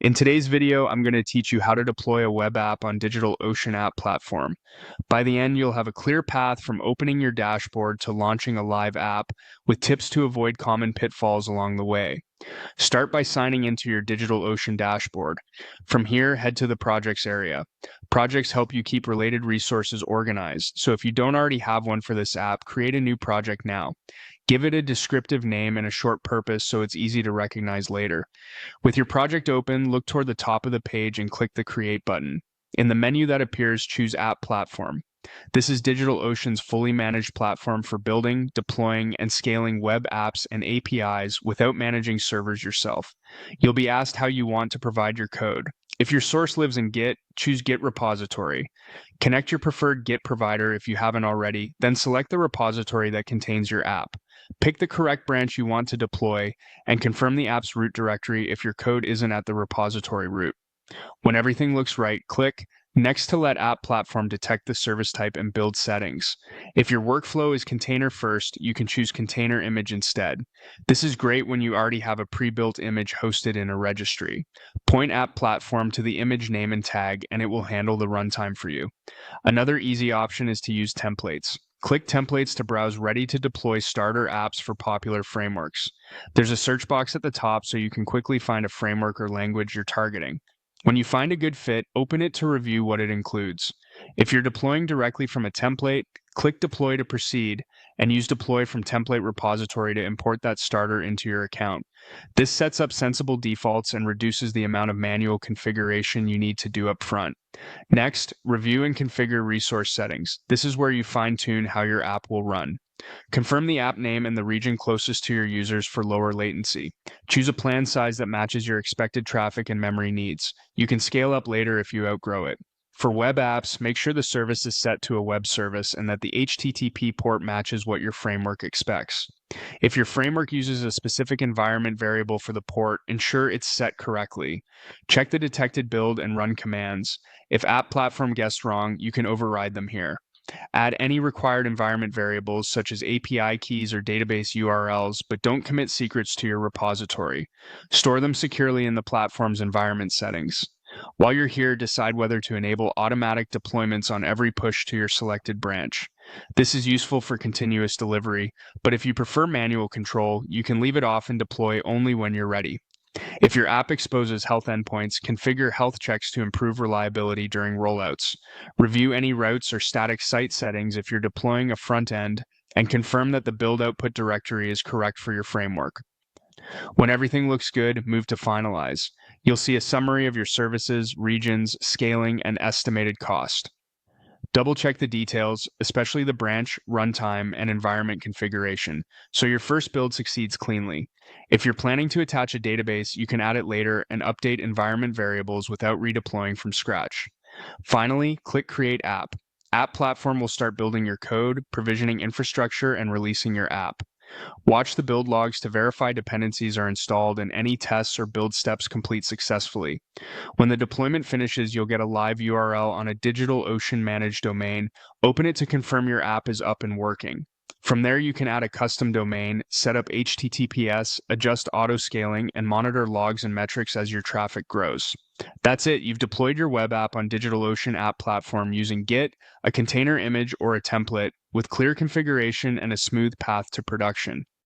In today's video, I'm going to teach you how to deploy a web app on DigitalOcean app platform. By the end, you'll have a clear path from opening your dashboard to launching a live app with tips to avoid common pitfalls along the way. Start by signing into your DigitalOcean dashboard. From here, head to the projects area. Projects help you keep related resources organized, so if you don't already have one for this app, create a new project now. Give it a descriptive name and a short purpose so it's easy to recognize later. With your project open, look toward the top of the page and click the Create button. In the menu that appears, choose App Platform. This is DigitalOcean's fully managed platform for building, deploying, and scaling web apps and APIs without managing servers yourself. You'll be asked how you want to provide your code. If your source lives in Git, choose Git repository. Connect your preferred Git provider if you haven't already, then select the repository that contains your app. Pick the correct branch you want to deploy, and confirm the app's root directory if your code isn't at the repository root. When everything looks right, click Next to let App Platform detect the service type and build settings. If your workflow is container first, you can choose container image instead. This is great when you already have a pre-built image hosted in a registry. Point App Platform to the image name and tag, and it will handle the runtime for you. Another easy option is to use templates. Click Templates to browse ready-to-deploy starter apps for popular frameworks. There's a search box at the top so you can quickly find a framework or language you're targeting. When you find a good fit, open it to review what it includes. If you're deploying directly from a template, click Deploy to proceed, and use Deploy from Template Repository to import that starter into your account. This sets up sensible defaults and reduces the amount of manual configuration you need to do up front. Next, review and configure resource settings. This is where you fine-tune how your app will run. Confirm the app name and the region closest to your users for lower latency. Choose a plan size that matches your expected traffic and memory needs. You can scale up later if you outgrow it. For web apps, make sure the service is set to a web service and that the HTTP port matches what your framework expects. If your framework uses a specific environment variable for the port, ensure it's set correctly. Check the detected build and run commands. If App Platform guessed wrong, you can override them here. Add any required environment variables such as API keys or database URLs, but don't commit secrets to your repository. Store them securely in the platform's environment settings. While you're here, decide whether to enable automatic deployments on every push to your selected branch. This is useful for continuous delivery, but if you prefer manual control, you can leave it off and deploy only when you're ready. If your app exposes health endpoints, configure health checks to improve reliability during rollouts. Review any routes or static site settings if you're deploying a front end, and confirm that the build output directory is correct for your framework. When everything looks good, move to Finalize. You'll see a summary of your services, regions, scaling, and estimated cost. Double-check the details, especially the branch, runtime, and environment configuration, so your first build succeeds cleanly. If you're planning to attach a database, you can add it later and update environment variables without redeploying from scratch. Finally, click Create App. App Platform will start building your code, provisioning infrastructure, and releasing your app. Watch the build logs to verify dependencies are installed and any tests or build steps complete successfully. When the deployment finishes, you'll get a live URL on a DigitalOcean managed domain. Open it to confirm your app is up and working. From there, you can add a custom domain, set up HTTPS, adjust auto-scaling, and monitor logs and metrics as your traffic grows. That's it. You've deployed your web app on DigitalOcean app platform using Git, a container image, or a template with clear configuration and a smooth path to production.